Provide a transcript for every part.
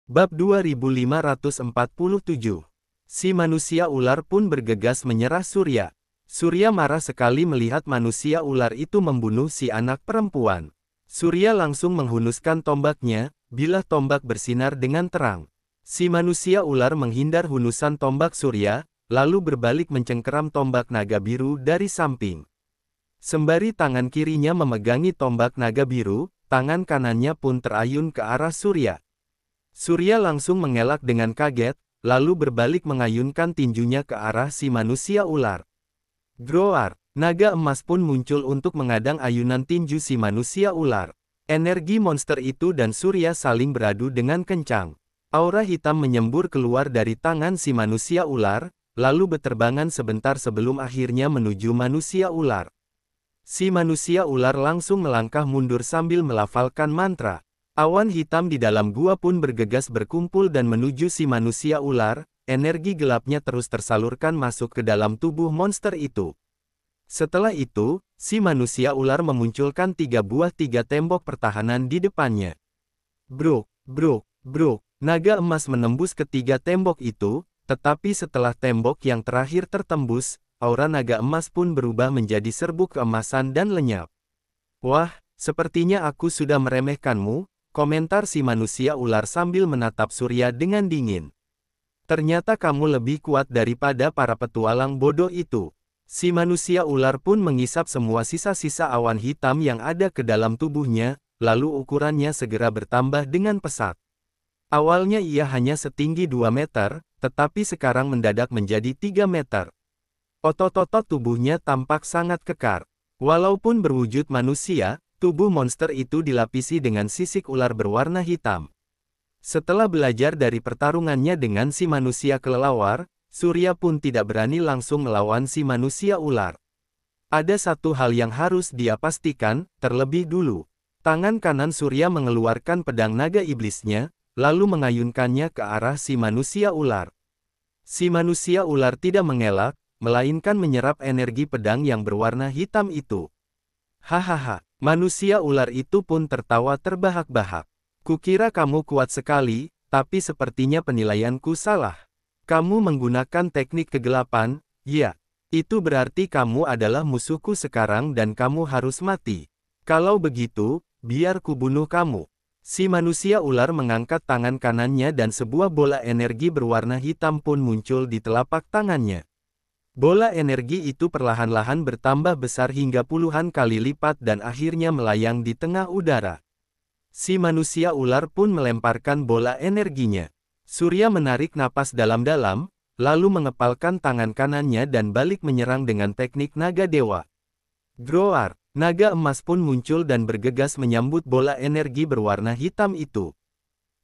Bab 2547. Si manusia ular pun bergegas menyerah Surya. Surya marah sekali melihat manusia ular itu membunuh si anak perempuan. Surya langsung menghunuskan tombaknya, bilah tombak bersinar dengan terang. Si manusia ular menghindar hunusan tombak Surya, lalu berbalik mencengkeram tombak naga biru dari samping. Sembari tangan kirinya memegangi tombak naga biru, tangan kanannya pun terayun ke arah Surya. Surya langsung mengelak dengan kaget, lalu berbalik mengayunkan tinjunya ke arah si manusia ular. Groar, naga emas pun muncul untuk mengadang ayunan tinju si manusia ular. Energi monster itu dan Surya saling beradu dengan kencang. Aura hitam menyembur keluar dari tangan si manusia ular, lalu beterbangan sebentar sebelum akhirnya menuju manusia ular. Si manusia ular langsung melangkah mundur sambil melafalkan mantra. Awan hitam di dalam gua pun bergegas berkumpul dan menuju si manusia ular, energi gelapnya terus tersalurkan masuk ke dalam tubuh monster itu. Setelah itu, si manusia ular memunculkan tiga tembok pertahanan di depannya. Bruk, bruk, bruk, naga emas menembus ketiga tembok itu, tetapi setelah tembok yang terakhir tertembus, aura naga emas pun berubah menjadi serbuk keemasan dan lenyap. Wah, sepertinya aku sudah meremehkanmu, komentar si manusia ular sambil menatap Surya dengan dingin. Ternyata kamu lebih kuat daripada para petualang bodoh itu. Si manusia ular pun mengisap semua sisa-sisa awan hitam yang ada ke dalam tubuhnya, lalu ukurannya segera bertambah dengan pesat. Awalnya ia hanya setinggi 2 meter, tetapi sekarang mendadak menjadi 3 meter. Otot-otot tubuhnya tampak sangat kekar. Walaupun berwujud manusia, tubuh monster itu dilapisi dengan sisik ular berwarna hitam. Setelah belajar dari pertarungannya dengan si manusia kelelawar, Surya pun tidak berani langsung melawan si manusia ular. Ada satu hal yang harus dia pastikan, terlebih dulu. Tangan kanan Surya mengeluarkan pedang naga iblisnya, lalu mengayunkannya ke arah si manusia ular. Si manusia ular tidak mengelak, melainkan menyerap energi pedang yang berwarna hitam itu. Hahaha. Manusia ular itu pun tertawa terbahak-bahak. Kukira kamu kuat sekali, tapi sepertinya penilaianku salah. Kamu menggunakan teknik kegelapan, ya. Itu berarti kamu adalah musuhku sekarang dan kamu harus mati. Kalau begitu, biar ku bunuh kamu. Si manusia ular mengangkat tangan kanannya dan sebuah bola energi berwarna hitam pun muncul di telapak tangannya. Bola energi itu perlahan-lahan bertambah besar hingga puluhan kali lipat dan akhirnya melayang di tengah udara. Si manusia ular pun melemparkan bola energinya. Surya menarik napas dalam-dalam, lalu mengepalkan tangan kanannya dan balik menyerang dengan teknik naga dewa. Groar, naga emas pun muncul dan bergegas menyambut bola energi berwarna hitam itu.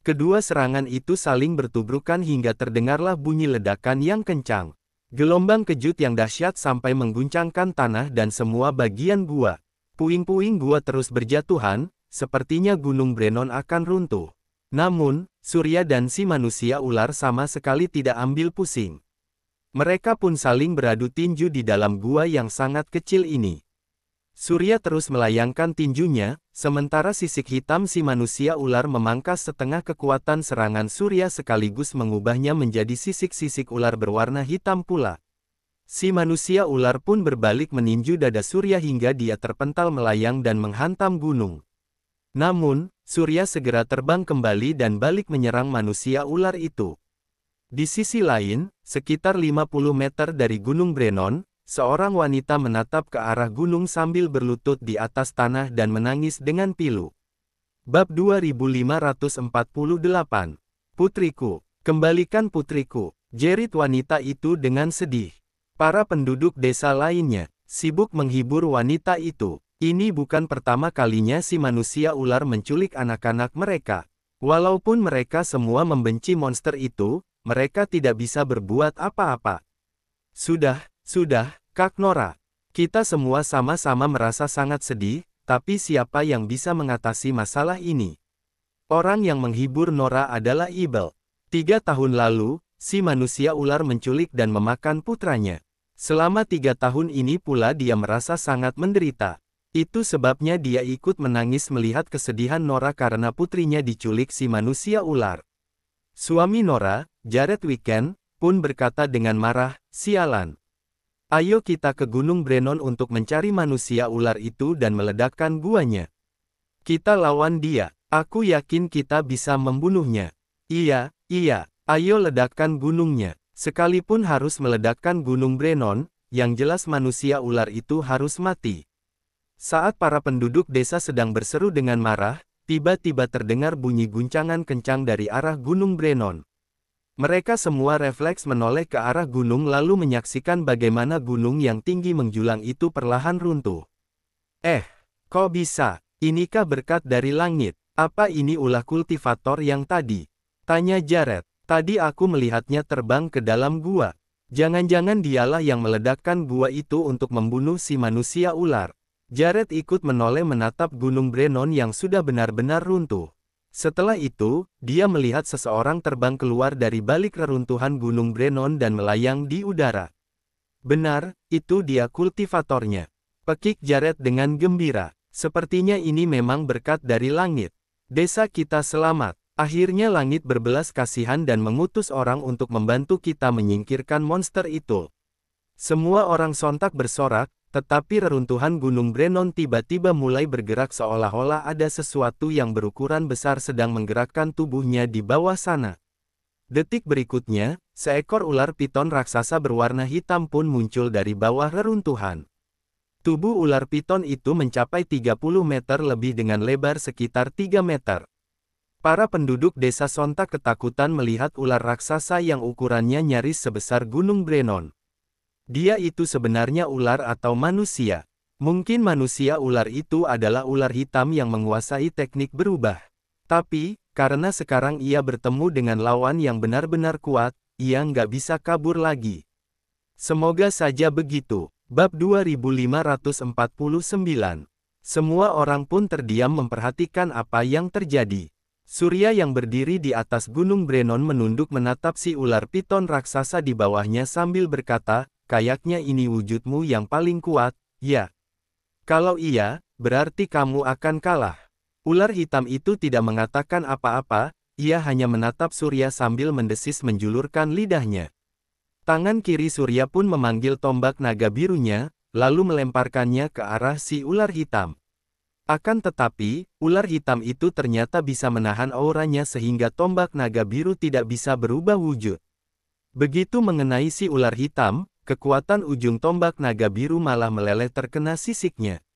Kedua serangan itu saling bertubrukan hingga terdengarlah bunyi ledakan yang kencang. Gelombang kejut yang dahsyat sampai mengguncangkan tanah dan semua bagian gua. Puing-puing gua terus berjatuhan, sepertinya Gunung Brenon akan runtuh. Namun, Surya dan si manusia ular sama sekali tidak ambil pusing. Mereka pun saling beradu tinju di dalam gua yang sangat kecil ini. Surya terus melayangkan tinjunya, sementara sisik hitam si manusia ular memangkas setengah kekuatan serangan Surya sekaligus mengubahnya menjadi sisik-sisik ular berwarna hitam pula. Si manusia ular pun berbalik meninju dada Surya hingga dia terpental melayang dan menghantam gunung. Namun, Surya segera terbang kembali dan balik menyerang manusia ular itu. Di sisi lain, sekitar 50 meter dari Gunung Brenon, seorang wanita menatap ke arah gunung sambil berlutut di atas tanah dan menangis dengan pilu. Bab 2548. Putriku, kembalikan putriku, jerit wanita itu dengan sedih. Para penduduk desa lainnya sibuk menghibur wanita itu. Ini bukan pertama kalinya si manusia ular menculik anak-anak mereka. Walaupun mereka semua membenci monster itu, mereka tidak bisa berbuat apa-apa. Sudah, Kak Nora. Kita semua sama-sama merasa sangat sedih, tapi siapa yang bisa mengatasi masalah ini? Orang yang menghibur Nora adalah Ibel. 3 tahun lalu, si manusia ular menculik dan memakan putranya. Selama 3 tahun ini pula dia merasa sangat menderita. Itu sebabnya dia ikut menangis melihat kesedihan Nora karena putrinya diculik si manusia ular. Suami Nora, Jared Weekend, pun berkata dengan marah, "Sialan. Ayo kita ke Gunung Brennon untuk mencari manusia ular itu dan meledakkan guanya. Kita lawan dia. Aku yakin kita bisa membunuhnya." "Iya, iya, ayo ledakkan gunungnya. Sekalipun harus meledakkan Gunung Brennon, yang jelas manusia ular itu harus mati." Saat para penduduk desa sedang berseru dengan marah, tiba-tiba terdengar bunyi guncangan kencang dari arah Gunung Brennon. Mereka semua refleks menoleh ke arah gunung lalu menyaksikan bagaimana gunung yang tinggi menjulang itu perlahan runtuh. Kok bisa? Inikah berkat dari langit? Apa ini ulah kultivator yang tadi?" tanya Jared. "Tadi aku melihatnya terbang ke dalam gua. Jangan-jangan dialah yang meledakkan gua itu untuk membunuh si manusia ular." Jared ikut menoleh menatap Gunung Brennon yang sudah benar-benar runtuh. Setelah itu, dia melihat seseorang terbang keluar dari balik reruntuhan Gunung Brennon dan melayang di udara. "Benar, itu dia kultivatornya," pekik Jared dengan gembira. "Sepertinya ini memang berkat dari langit. Desa kita selamat." Akhirnya langit berbelas kasihan dan mengutus orang untuk membantu kita menyingkirkan monster itu. Semua orang sontak bersorak, tetapi reruntuhan Gunung Brennon tiba-tiba mulai bergerak seolah-olah ada sesuatu yang berukuran besar sedang menggerakkan tubuhnya di bawah sana. Detik berikutnya, seekor ular piton raksasa berwarna hitam pun muncul dari bawah reruntuhan. Tubuh ular piton itu mencapai 30 meter lebih dengan lebar sekitar 3 meter. Para penduduk desa sontak ketakutan melihat ular raksasa yang ukurannya nyaris sebesar Gunung Brennon. Dia itu sebenarnya ular atau manusia? Mungkin manusia ular itu adalah ular hitam yang menguasai teknik berubah. Tapi, karena sekarang ia bertemu dengan lawan yang benar-benar kuat, ia nggak bisa kabur lagi. Semoga saja begitu. Bab 2549. Semua orang pun terdiam memperhatikan apa yang terjadi. Surya yang berdiri di atas Gunung Brennon menunduk menatap si ular piton raksasa di bawahnya sambil berkata, "Kayaknya ini wujudmu yang paling kuat, ya? Kalau iya, berarti kamu akan kalah." Ular hitam itu tidak mengatakan apa-apa, ia hanya menatap Surya sambil mendesis menjulurkan lidahnya. Tangan kiri Surya pun memanggil tombak naga birunya, lalu melemparkannya ke arah si ular hitam. Akan tetapi, ular hitam itu ternyata bisa menahan auranya sehingga tombak naga biru tidak bisa berubah wujud. Begitu mengenai si ular hitam, kekuatan ujung tombak naga biru malah meleleh terkena sisiknya.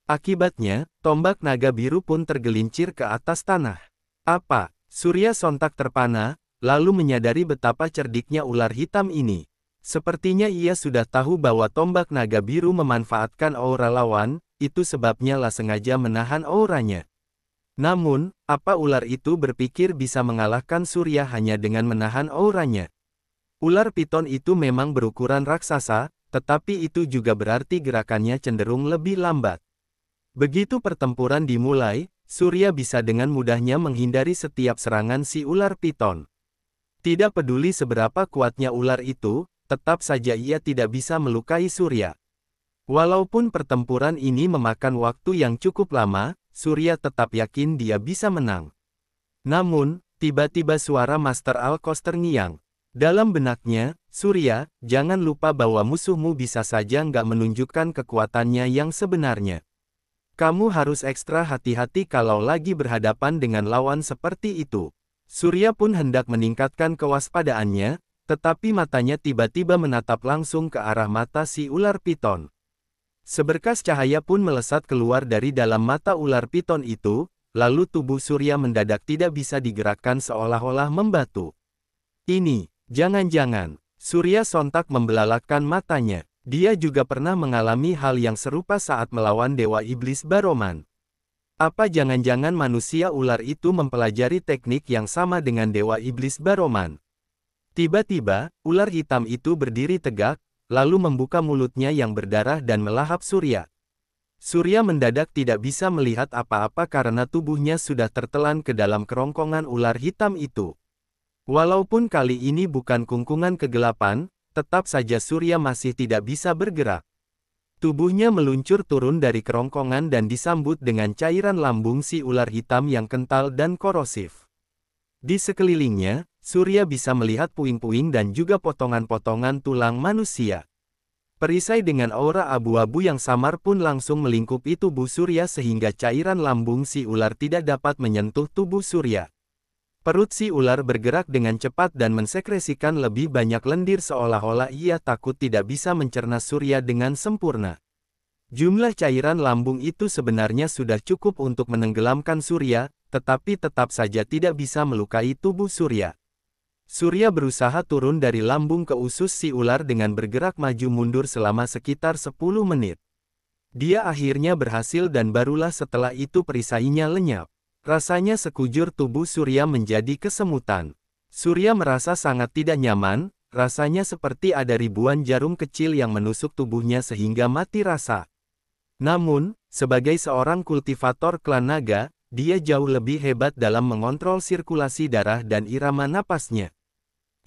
Akibatnya, tombak naga biru pun tergelincir ke atas tanah. "Apa?" Surya sontak terpana, lalu menyadari betapa cerdiknya ular hitam ini. Sepertinya ia sudah tahu bahwa tombak naga biru memanfaatkan aura lawan, itu sebabnya lah sengaja menahan auranya. Namun, apa ular itu berpikir bisa mengalahkan Surya hanya dengan menahan auranya? Ular piton itu memang berukuran raksasa, tetapi itu juga berarti gerakannya cenderung lebih lambat. Begitu pertempuran dimulai, Surya bisa dengan mudahnya menghindari setiap serangan si ular piton. Tidak peduli seberapa kuatnya ular itu, tetap saja ia tidak bisa melukai Surya. Walaupun pertempuran ini memakan waktu yang cukup lama, Surya tetap yakin dia bisa menang. Namun, tiba-tiba suara Master Alkos terngiang. Dalam benaknya, "Surya, jangan lupa bahwa musuhmu bisa saja nggak menunjukkan kekuatannya yang sebenarnya. Kamu harus ekstra hati-hati kalau lagi berhadapan dengan lawan seperti itu." Surya pun hendak meningkatkan kewaspadaannya, tetapi matanya tiba-tiba menatap langsung ke arah mata si ular piton. Seberkas cahaya pun melesat keluar dari dalam mata ular piton itu, lalu tubuh Surya mendadak tidak bisa digerakkan seolah-olah membatu. "Ini, jangan-jangan." Surya sontak membelalakkan matanya. Dia juga pernah mengalami hal yang serupa saat melawan Dewa Iblis Baroman. Apa jangan-jangan manusia ular itu mempelajari teknik yang sama dengan Dewa Iblis Baroman? Tiba-tiba, ular hitam itu berdiri tegak, lalu membuka mulutnya yang berdarah dan melahap Surya. Surya mendadak tidak bisa melihat apa-apa karena tubuhnya sudah tertelan ke dalam kerongkongan ular hitam itu. Walaupun kali ini bukan kungkungan kegelapan, tetap saja Surya masih tidak bisa bergerak. Tubuhnya meluncur turun dari kerongkongan dan disambut dengan cairan lambung si ular hitam yang kental dan korosif. Di sekelilingnya, Surya bisa melihat puing-puing dan juga potongan-potongan tulang manusia. Perisai dengan aura abu-abu yang samar pun langsung melingkupi tubuh Surya sehingga cairan lambung si ular tidak dapat menyentuh tubuh Surya. Perut si ular bergerak dengan cepat dan mensekresikan lebih banyak lendir seolah-olah ia takut tidak bisa mencerna Surya dengan sempurna. Jumlah cairan lambung itu sebenarnya sudah cukup untuk menenggelamkan Surya, tetapi tetap saja tidak bisa melukai tubuh Surya. Surya berusaha turun dari lambung ke usus si ular dengan bergerak maju mundur selama sekitar 10 menit. Dia akhirnya berhasil dan barulah setelah itu perisainya lenyap. Rasanya sekujur tubuh Surya menjadi kesemutan. Surya merasa sangat tidak nyaman, rasanya seperti ada ribuan jarum kecil yang menusuk tubuhnya sehingga mati rasa. Namun, sebagai seorang kultivator klan naga, dia jauh lebih hebat dalam mengontrol sirkulasi darah dan irama napasnya.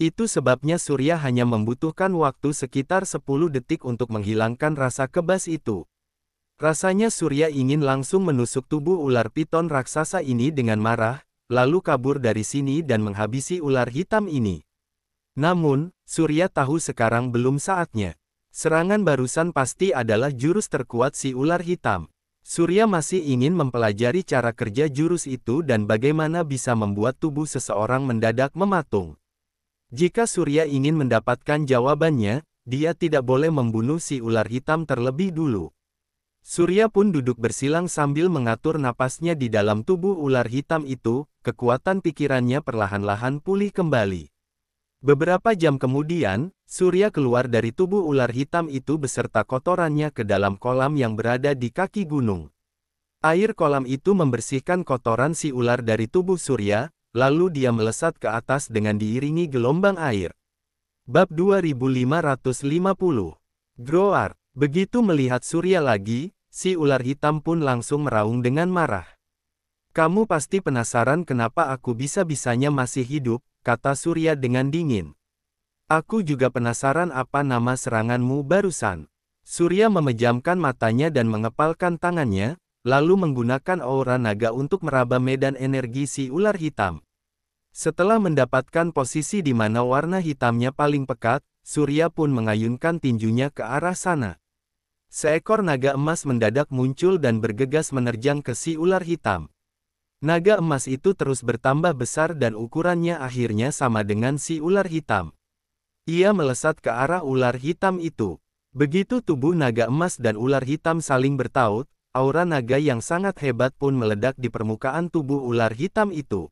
Itu sebabnya Surya hanya membutuhkan waktu sekitar 10 detik untuk menghilangkan rasa kebas itu. Rasanya Surya ingin langsung menusuk tubuh ular piton raksasa ini dengan marah, lalu kabur dari sini dan menghabisi ular hitam ini. Namun, Surya tahu sekarang belum saatnya. Serangan barusan pasti adalah jurus terkuat si ular hitam. Surya masih ingin mempelajari cara kerja jurus itu dan bagaimana bisa membuat tubuh seseorang mendadak mematung. Jika Surya ingin mendapatkan jawabannya, dia tidak boleh membunuh si ular hitam terlebih dulu. Surya pun duduk bersilang sambil mengatur napasnya di dalam tubuh ular hitam itu, kekuatan pikirannya perlahan-lahan pulih kembali. Beberapa jam kemudian, Surya keluar dari tubuh ular hitam itu beserta kotorannya ke dalam kolam yang berada di kaki gunung. Air kolam itu membersihkan kotoran si ular dari tubuh Surya, lalu dia melesat ke atas dengan diiringi gelombang air. Bab 2550. Groar. Begitu melihat Surya lagi, si ular hitam pun langsung meraung dengan marah. Kamu pasti penasaran kenapa aku bisa-bisanya masih hidup, kata Surya dengan dingin. Aku juga penasaran apa nama seranganmu barusan. Surya memejamkan matanya dan mengepalkan tangannya, lalu menggunakan aura naga untuk meraba medan energi si ular hitam. Setelah mendapatkan posisi di mana warna hitamnya paling pekat, Surya pun mengayunkan tinjunya ke arah sana. Seekor naga emas mendadak muncul dan bergegas menerjang ke si ular hitam. Naga emas itu terus bertambah besar dan ukurannya akhirnya sama dengan si ular hitam. Ia melesat ke arah ular hitam itu. Begitu tubuh naga emas dan ular hitam saling bertaut, aura naga yang sangat hebat pun meledak di permukaan tubuh ular hitam itu.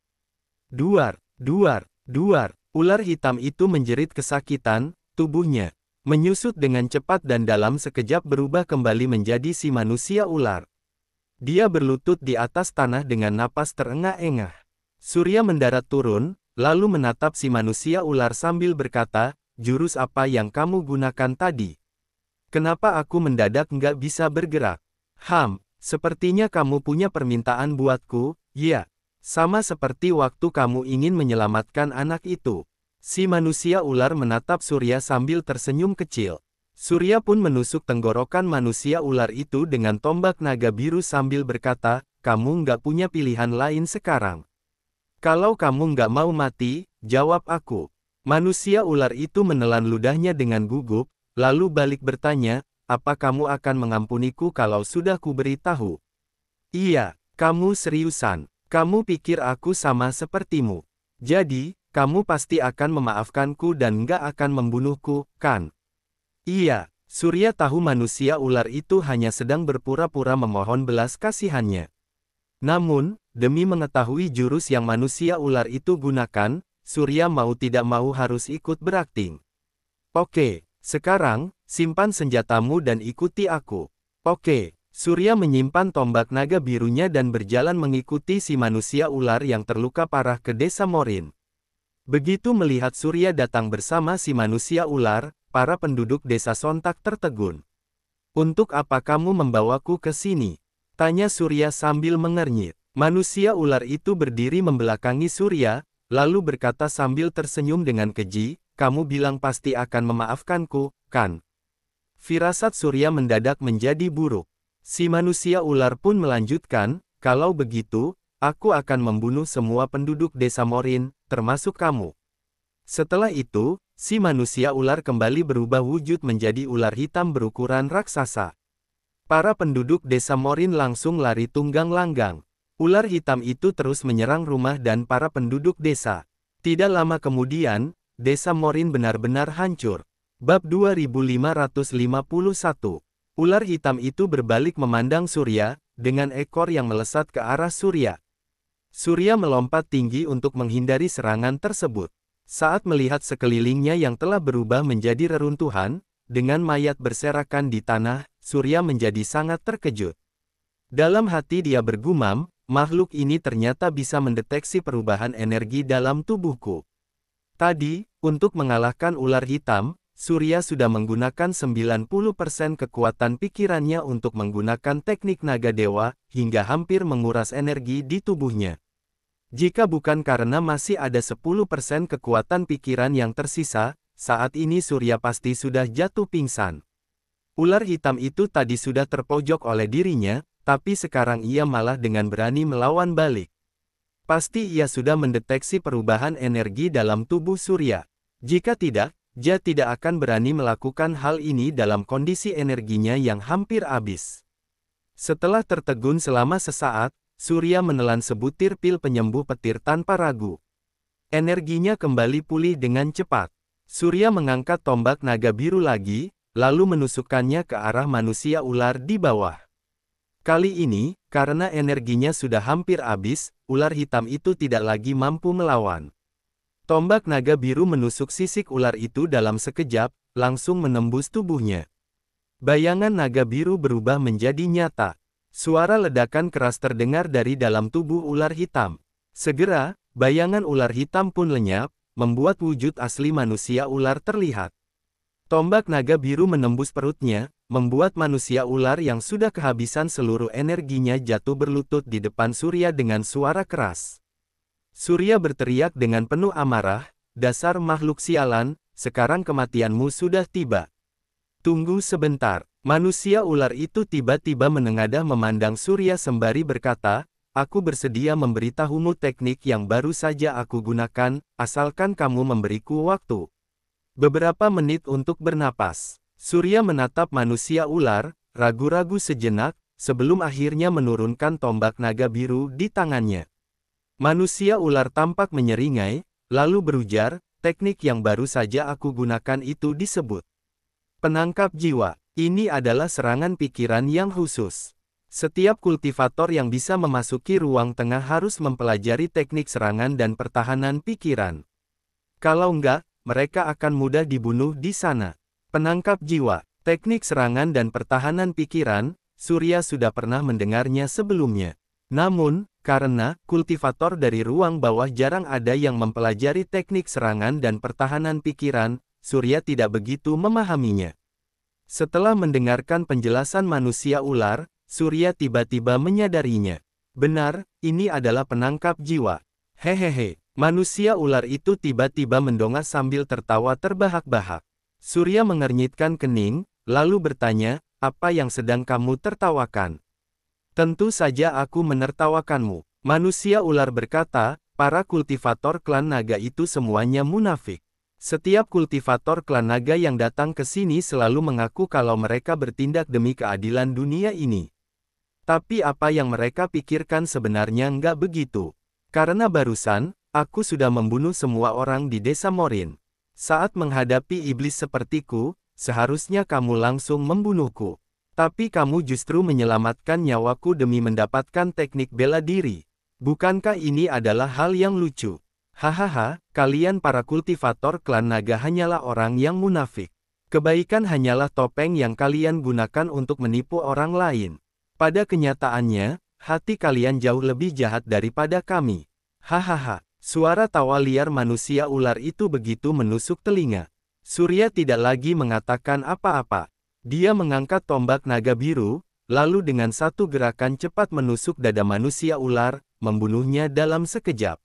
Duar, duar, duar. Ular hitam itu menjerit kesakitan, tubuhnya menyusut dengan cepat dan dalam sekejap berubah kembali menjadi si manusia ular. Dia berlutut di atas tanah dengan napas terengah-engah. Surya mendarat turun, lalu menatap si manusia ular sambil berkata, jurus apa yang kamu gunakan tadi? Kenapa aku mendadak nggak bisa bergerak? Sepertinya kamu punya permintaan buatku, ya. Sama seperti waktu kamu ingin menyelamatkan anak itu. Si manusia ular menatap Surya sambil tersenyum kecil. Surya pun menusuk tenggorokan manusia ular itu dengan tombak naga biru sambil berkata, kamu nggak punya pilihan lain sekarang. Kalau kamu nggak mau mati, jawab aku. Manusia ular itu menelan ludahnya dengan gugup, lalu balik bertanya, apa kamu akan mengampuniku kalau sudah kuberitahu? Iya, kamu seriusan. Kamu pikir aku sama sepertimu. Jadi, kamu pasti akan memaafkanku dan nggak akan membunuhku, kan? Iya, Surya tahu manusia ular itu hanya sedang berpura-pura memohon belas kasihannya. Namun, demi mengetahui jurus yang manusia ular itu gunakan, Surya mau tidak mau harus ikut berakting. Oke, sekarang, simpan senjatamu dan ikuti aku. Oke, Surya menyimpan tombak naga birunya dan berjalan mengikuti si manusia ular yang terluka parah ke desa Morin. Begitu melihat Surya datang bersama si manusia ular, para penduduk desa sontak tertegun. Untuk apa kamu membawaku ke sini? Tanya Surya sambil mengernyit. Manusia ular itu berdiri membelakangi Surya, lalu berkata sambil tersenyum dengan keji, kamu bilang pasti akan memaafkanku, kan? Firasat Surya mendadak menjadi buruk. Si manusia ular pun melanjutkan, kalau begitu, aku akan membunuh semua penduduk desa Morin, termasuk kamu. Setelah itu, si manusia ular kembali berubah wujud menjadi ular hitam berukuran raksasa. Para penduduk desa Morin langsung lari tunggang langgang. Ular hitam itu terus menyerang rumah dan para penduduk desa. Tidak lama kemudian, desa Morin benar-benar hancur. Bab 2551. Ular hitam itu berbalik memandang Surya, dengan ekor yang melesat ke arah Surya. Surya melompat tinggi untuk menghindari serangan tersebut. Saat melihat sekelilingnya yang telah berubah menjadi reruntuhan, dengan mayat berserakan di tanah, Surya menjadi sangat terkejut. Dalam hati dia bergumam, makhluk ini ternyata bisa mendeteksi perubahan energi dalam tubuhku. Tadi, untuk mengalahkan ular hitam, Surya sudah menggunakan 90% kekuatan pikirannya untuk menggunakan teknik naga dewa, hingga hampir menguras energi di tubuhnya. Jika bukan karena masih ada 10% kekuatan pikiran yang tersisa, saat ini Surya pasti sudah jatuh pingsan. Ular hitam itu tadi sudah terpojok oleh dirinya, tapi sekarang ia malah dengan berani melawan balik. Pasti ia sudah mendeteksi perubahan energi dalam tubuh Surya. Jika tidak, dia tidak akan berani melakukan hal ini dalam kondisi energinya yang hampir habis. Setelah tertegun selama sesaat, Surya menelan sebutir pil penyembuh petir tanpa ragu. Energinya kembali pulih dengan cepat. Surya mengangkat tombak naga biru lagi, lalu menusukkannya ke arah manusia ular di bawah. Kali ini, karena energinya sudah hampir habis, ular hitam itu tidak lagi mampu melawan. Tombak naga biru menusuk sisik ular itu dalam sekejap, langsung menembus tubuhnya. Bayangan naga biru berubah menjadi nyata. Suara ledakan keras terdengar dari dalam tubuh ular hitam. Segera, bayangan ular hitam pun lenyap, membuat wujud asli manusia ular terlihat. Tombak naga biru menembus perutnya, membuat manusia ular yang sudah kehabisan seluruh energinya jatuh berlutut di depan Surya dengan suara keras. Surya berteriak dengan penuh amarah, "Dasar makhluk sialan, sekarang kematianmu sudah tiba." "Tunggu sebentar." Manusia ular itu tiba-tiba menengadah memandang Surya sembari berkata, "Aku bersedia memberitahumu teknik yang baru saja aku gunakan, asalkan kamu memberiku waktu beberapa menit untuk bernapas." Surya menatap manusia ular, ragu-ragu sejenak, sebelum akhirnya menurunkan tombak naga biru di tangannya. Manusia ular tampak menyeringai, lalu berujar, "Teknik yang baru saja aku gunakan itu disebut penangkap jiwa. Ini adalah serangan pikiran yang khusus. Setiap kultivator yang bisa memasuki ruang tengah harus mempelajari teknik serangan dan pertahanan pikiran. Kalau enggak, mereka akan mudah dibunuh di sana." Penangkap jiwa, teknik serangan dan pertahanan pikiran, Surya sudah pernah mendengarnya sebelumnya. Namun, karena kultivator dari ruang bawah jarang ada yang mempelajari teknik serangan dan pertahanan pikiran, Surya tidak begitu memahaminya. Setelah mendengarkan penjelasan manusia ular, Surya tiba-tiba menyadarinya. Benar, ini adalah penangkap jiwa. Hehehe, manusia ular itu tiba-tiba mendongak sambil tertawa terbahak-bahak. Surya mengernyitkan kening, lalu bertanya, "Apa yang sedang kamu tertawakan?" "Tentu saja aku menertawakanmu." Manusia ular berkata, "Para kultivator klan naga itu semuanya munafik. Setiap kultivator klan naga yang datang ke sini selalu mengaku kalau mereka bertindak demi keadilan dunia ini. Tapi apa yang mereka pikirkan sebenarnya nggak begitu. Karena barusan, aku sudah membunuh semua orang di desa Morin. Saat menghadapi iblis sepertiku, seharusnya kamu langsung membunuhku. Tapi kamu justru menyelamatkan nyawaku demi mendapatkan teknik bela diri. Bukankah ini adalah hal yang lucu? Hahaha, kalian para kultivator klan naga hanyalah orang yang munafik. Kebaikan hanyalah topeng yang kalian gunakan untuk menipu orang lain. Pada kenyataannya, hati kalian jauh lebih jahat daripada kami." Hahaha, suara tawa liar manusia ular itu begitu menusuk telinga. Surya tidak lagi mengatakan apa-apa. Dia mengangkat tombak naga biru, lalu dengan satu gerakan cepat menusuk dada manusia ular, membunuhnya dalam sekejap.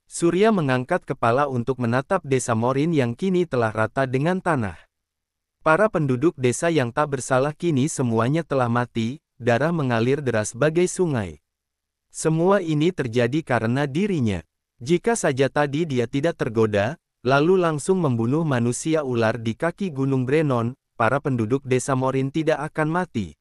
Surya mengangkat kepala untuk menatap desa Morin yang kini telah rata dengan tanah. Para penduduk desa yang tak bersalah kini semuanya telah mati, darah mengalir deras bagai sungai. Semua ini terjadi karena dirinya. Jika saja tadi dia tidak tergoda, lalu langsung membunuh manusia ular di kaki Gunung Brenon, para penduduk desa Morin tidak akan mati.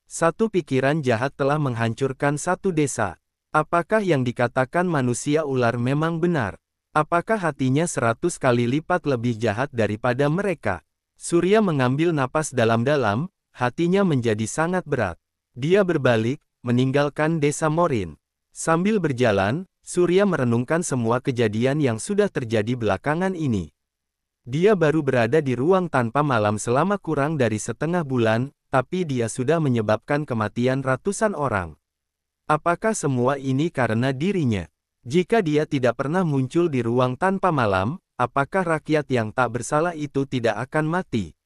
Satu pikiran jahat telah menghancurkan satu desa. Apakah yang dikatakan manusia ular memang benar? Apakah hatinya 100 kali lipat lebih jahat daripada mereka? Surya mengambil napas dalam-dalam, hatinya menjadi sangat berat. Dia berbalik, meninggalkan desa Morin. Sambil berjalan, Surya merenungkan semua kejadian yang sudah terjadi belakangan ini. Dia baru berada di ruang tanpa malam selama kurang dari setengah bulan, tapi dia sudah menyebabkan kematian ratusan orang. Apakah semua ini karena dirinya? Jika dia tidak pernah muncul di ruang tanpa malam, apakah rakyat yang tak bersalah itu tidak akan mati?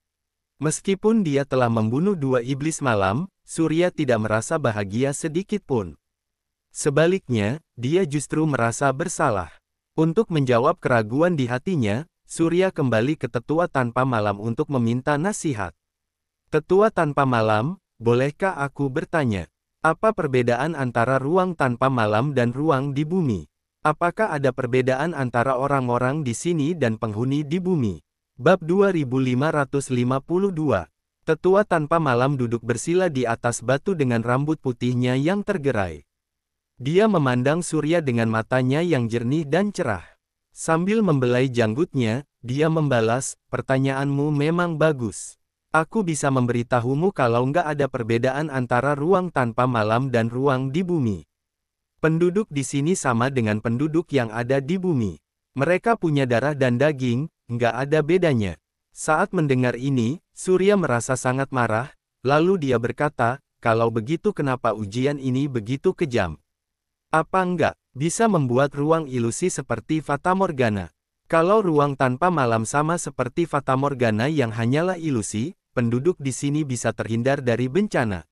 Meskipun dia telah membunuh 2 iblis malam, Surya tidak merasa bahagia sedikit pun. Sebaliknya, dia justru merasa bersalah. Untuk menjawab keraguan di hatinya, Surya kembali ke Tetua Tanpa Malam untuk meminta nasihat. Tetua Tanpa Malam, bolehkah aku bertanya? Apa perbedaan antara ruang tanpa malam dan ruang di bumi? Apakah ada perbedaan antara orang-orang di sini dan penghuni di bumi? Bab 2552. Tetua Tanpa Malam duduk bersila di atas batu dengan rambut putihnya yang tergerai. Dia memandang Surya dengan matanya yang jernih dan cerah. Sambil membelai janggutnya, dia membalas, pertanyaanmu memang bagus. Aku bisa memberitahumu kalau nggak ada perbedaan antara ruang tanpa malam dan ruang di bumi. Penduduk di sini sama dengan penduduk yang ada di bumi. Mereka punya darah dan daging, nggak ada bedanya. Saat mendengar ini, Surya merasa sangat marah, lalu dia berkata, kalau begitu kenapa ujian ini begitu kejam? Apa enggak bisa membuat ruang ilusi seperti Fatamorgana? Kalau ruang tanpa malam sama seperti Fatamorgana yang hanyalah ilusi, penduduk di sini bisa terhindar dari bencana.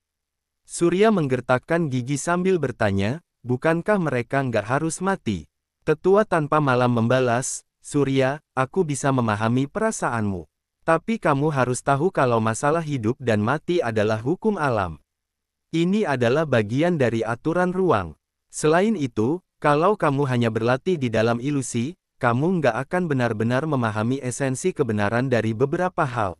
Surya menggertakkan gigi sambil bertanya, bukankah mereka enggak harus mati? Tetua Tanpa Malam membalas, Surya, aku bisa memahami perasaanmu. Tapi kamu harus tahu kalau masalah hidup dan mati adalah hukum alam. Ini adalah bagian dari aturan ruang. Selain itu, kalau kamu hanya berlatih di dalam ilusi, kamu nggak akan benar-benar memahami esensi kebenaran dari beberapa hal.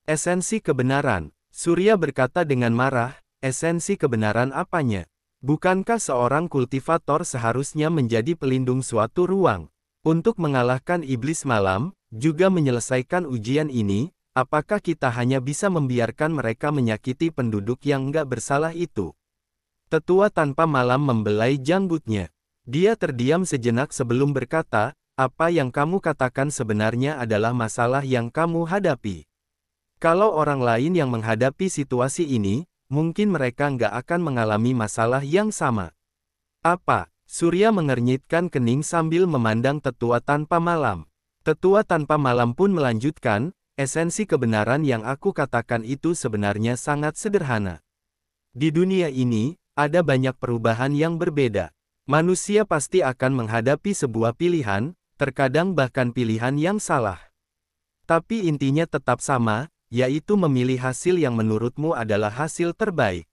Esensi kebenaran, Surya berkata dengan marah, esensi kebenaran apanya? Bukankah seorang kultivator seharusnya menjadi pelindung suatu ruang? Untuk mengalahkan iblis malam, juga menyelesaikan ujian ini, apakah kita hanya bisa membiarkan mereka menyakiti penduduk yang nggak bersalah itu? Tetua Tanpa Malam membelai janggutnya. Dia terdiam sejenak sebelum berkata, apa yang kamu katakan sebenarnya adalah masalah yang kamu hadapi. Kalau orang lain yang menghadapi situasi ini, mungkin mereka nggak akan mengalami masalah yang sama. Apa? Surya mengernyitkan kening sambil memandang Tetua Tanpa Malam. Tetua Tanpa Malam pun melanjutkan, esensi kebenaran yang aku katakan itu sebenarnya sangat sederhana. Di dunia ini, ada banyak perubahan yang berbeda. Manusia pasti akan menghadapi sebuah pilihan, terkadang bahkan pilihan yang salah. Tapi intinya tetap sama, yaitu memilih hasil yang menurutmu adalah hasil terbaik.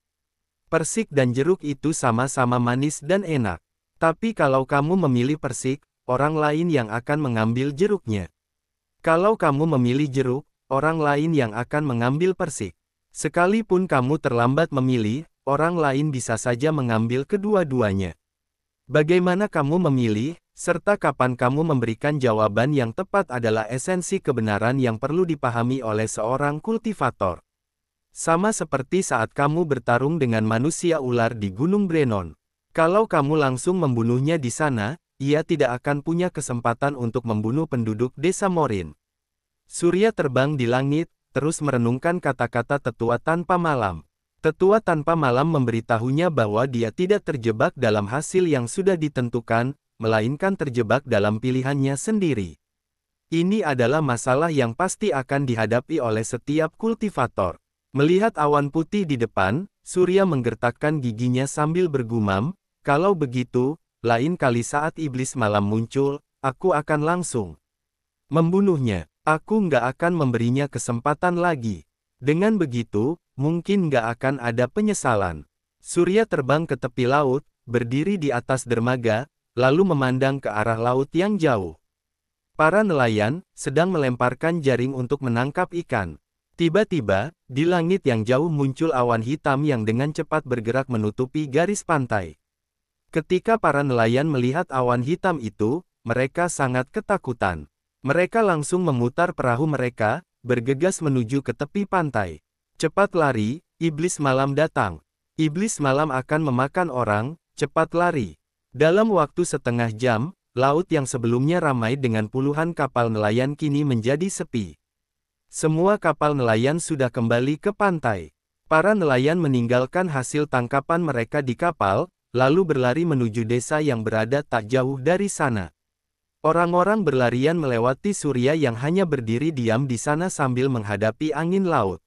Persik dan jeruk itu sama-sama manis dan enak. Tapi kalau kamu memilih persik, orang lain yang akan mengambil jeruknya. Kalau kamu memilih jeruk, orang lain yang akan mengambil persik. Sekalipun kamu terlambat memilih, orang lain bisa saja mengambil kedua-duanya. Bagaimana kamu memilih, serta kapan kamu memberikan jawaban yang tepat adalah esensi kebenaran yang perlu dipahami oleh seorang kultivator. Sama seperti saat kamu bertarung dengan manusia ular di Gunung Brenon. Kalau kamu langsung membunuhnya di sana, ia tidak akan punya kesempatan untuk membunuh penduduk desa Morin. Surya terbang di langit, terus merenungkan kata-kata Tetua Tanpa Malam. Tetua Tanpa Malam memberitahunya bahwa dia tidak terjebak dalam hasil yang sudah ditentukan, melainkan terjebak dalam pilihannya sendiri. Ini adalah masalah yang pasti akan dihadapi oleh setiap kultivator. Melihat awan putih di depan, Surya menggertakkan giginya sambil bergumam, kalau begitu, lain kali saat iblis malam muncul, aku akan langsung membunuhnya. Aku nggak akan memberinya kesempatan lagi. Dengan begitu, mungkin nggak akan ada penyesalan. Surya terbang ke tepi laut, berdiri di atas dermaga, lalu memandang ke arah laut yang jauh. Para nelayan sedang melemparkan jaring untuk menangkap ikan. Tiba-tiba, di langit yang jauh muncul awan hitam yang dengan cepat bergerak menutupi garis pantai. Ketika para nelayan melihat awan hitam itu, mereka sangat ketakutan. Mereka langsung memutar perahu mereka, bergegas menuju ke tepi pantai. Cepat lari, iblis malam datang. Iblis malam akan memakan orang, cepat lari. Dalam waktu setengah jam, laut yang sebelumnya ramai dengan puluhan kapal nelayan kini menjadi sepi. Semua kapal nelayan sudah kembali ke pantai. Para nelayan meninggalkan hasil tangkapan mereka di kapal, lalu berlari menuju desa yang berada tak jauh dari sana. Orang-orang berlarian melewati Surya yang hanya berdiri diam di sana sambil menghadapi angin laut.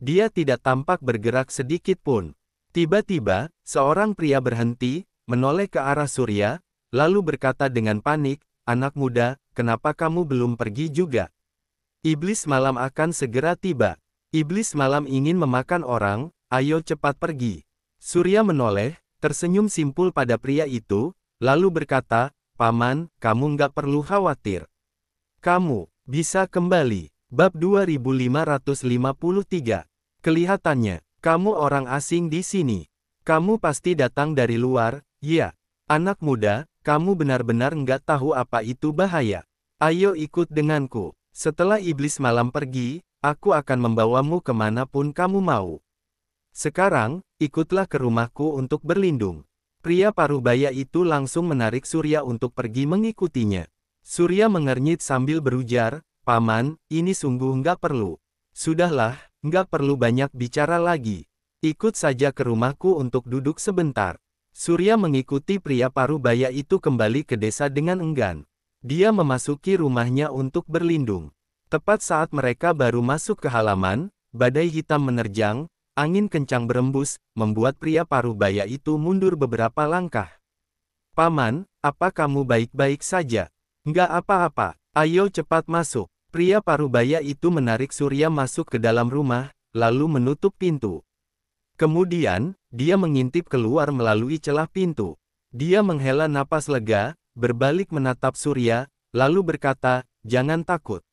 Dia tidak tampak bergerak sedikit pun. Tiba-tiba, seorang pria berhenti, menoleh ke arah Surya, lalu berkata dengan panik, "Anak muda, kenapa kamu belum pergi juga? Iblis malam akan segera tiba. Iblis malam ingin memakan orang, ayo cepat pergi." Surya menoleh, tersenyum simpul pada pria itu, lalu berkata, "Paman, kamu nggak perlu khawatir. Kamu bisa kembali." Bab 2553. Kelihatannya, kamu orang asing di sini. Kamu pasti datang dari luar, ya? Anak muda, kamu benar-benar nggak tahu apa itu bahaya. Ayo ikut denganku. Setelah iblis malam pergi, aku akan membawamu kemanapun kamu mau. Sekarang, ikutlah ke rumahku untuk berlindung. Pria parubaya itu langsung menarik Surya untuk pergi mengikutinya. Surya mengernyit sambil berujar, "Paman, ini sungguh nggak perlu. Sudahlah, nggak perlu banyak bicara lagi. Ikut saja ke rumahku untuk duduk sebentar." Surya mengikuti pria parubaya itu kembali ke desa dengan enggan. Dia memasuki rumahnya untuk berlindung. Tepat saat mereka baru masuk ke halaman, badai hitam menerjang, angin kencang berembus, membuat pria parubaya itu mundur beberapa langkah. "Paman, apa kamu baik-baik saja?" "Nggak apa-apa, ayo cepat masuk." Pria parubaya itu menarik Surya masuk ke dalam rumah, lalu menutup pintu. Kemudian, dia mengintip keluar melalui celah pintu. Dia menghela napas lega, berbalik menatap Surya, lalu berkata, "Jangan takut.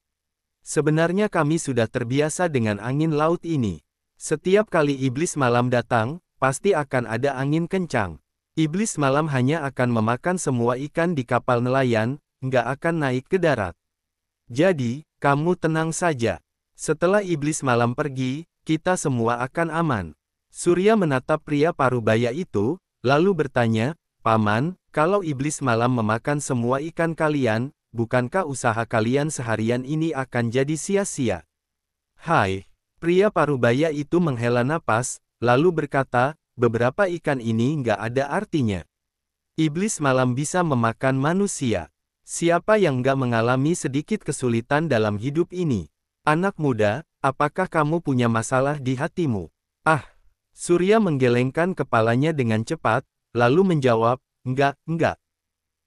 Sebenarnya kami sudah terbiasa dengan angin laut ini. Setiap kali iblis malam datang, pasti akan ada angin kencang. Iblis malam hanya akan memakan semua ikan di kapal nelayan, nggak akan naik ke darat. Jadi, kamu tenang saja. Setelah iblis malam pergi, kita semua akan aman." Surya menatap pria parubaya itu, lalu bertanya, "Paman, kalau iblis malam memakan semua ikan kalian, bukankah usaha kalian seharian ini akan jadi sia-sia?" "Hai." Pria parubaya itu menghela napas, lalu berkata, "Beberapa ikan ini nggak ada artinya. Iblis malam bisa memakan manusia. Siapa yang nggak mengalami sedikit kesulitan dalam hidup ini? Anak muda, apakah kamu punya masalah di hatimu?" "Ah." Surya menggelengkan kepalanya dengan cepat, lalu menjawab, Enggak.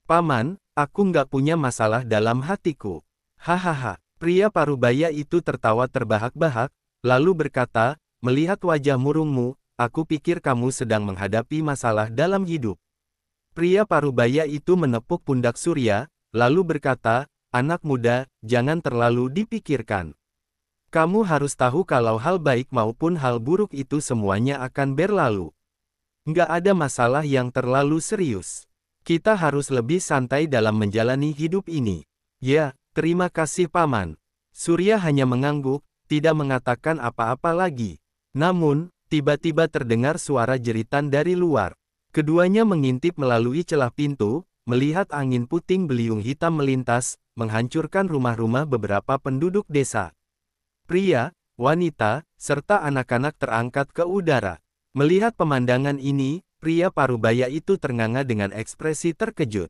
Paman, aku nggak punya masalah dalam hatiku." "Hahaha." Pria parubaya itu tertawa terbahak-bahak, lalu berkata, "Melihat wajah murungmu, aku pikir kamu sedang menghadapi masalah dalam hidup." Pria parubaya itu menepuk pundak Surya, lalu berkata, "Anak muda, jangan terlalu dipikirkan. Kamu harus tahu kalau hal baik maupun hal buruk itu semuanya akan berlalu. Nggak ada masalah yang terlalu serius. Kita harus lebih santai dalam menjalani hidup ini." "Ya, terima kasih Paman." Surya hanya mengangguk, tidak mengatakan apa-apa lagi. Namun, tiba-tiba terdengar suara jeritan dari luar. Keduanya mengintip melalui celah pintu, melihat angin puting beliung hitam melintas, menghancurkan rumah-rumah beberapa penduduk desa. Pria, wanita, serta anak-anak terangkat ke udara. Melihat pemandangan ini, pria parubaya itu ternganga dengan ekspresi terkejut.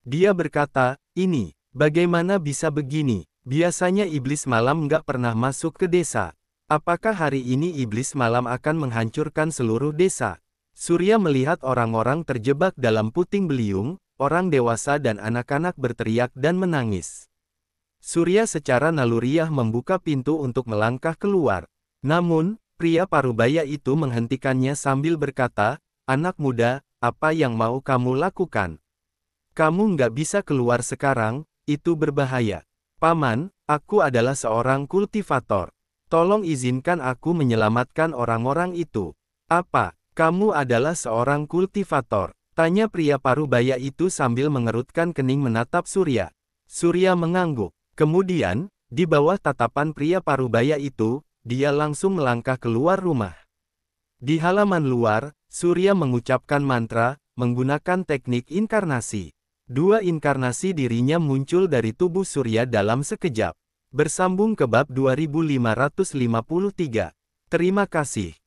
Dia berkata, "Ini, bagaimana bisa begini? Biasanya iblis malam nggak pernah masuk ke desa. Apakah hari ini iblis malam akan menghancurkan seluruh desa?" Surya melihat orang-orang terjebak dalam puting beliung, orang dewasa dan anak-anak berteriak dan menangis. Surya secara naluriah membuka pintu untuk melangkah keluar. Namun, pria parubaya itu menghentikannya sambil berkata, "Anak muda, apa yang mau kamu lakukan? Kamu nggak bisa keluar sekarang, itu berbahaya. Paman, aku adalah seorang kultivator. Tolong izinkan aku menyelamatkan orang-orang itu. Apa, kamu adalah seorang kultivator? Tanya pria parubaya itu sambil mengerutkan kening menatap Surya. Surya mengangguk. Kemudian, di bawah tatapan pria parubaya itu, dia langsung melangkah keluar rumah. Di halaman luar, Surya mengucapkan mantra, menggunakan teknik inkarnasi. Dua inkarnasi dirinya muncul dari tubuh Surya dalam sekejap. Bersambung ke bab 2553. Terima kasih.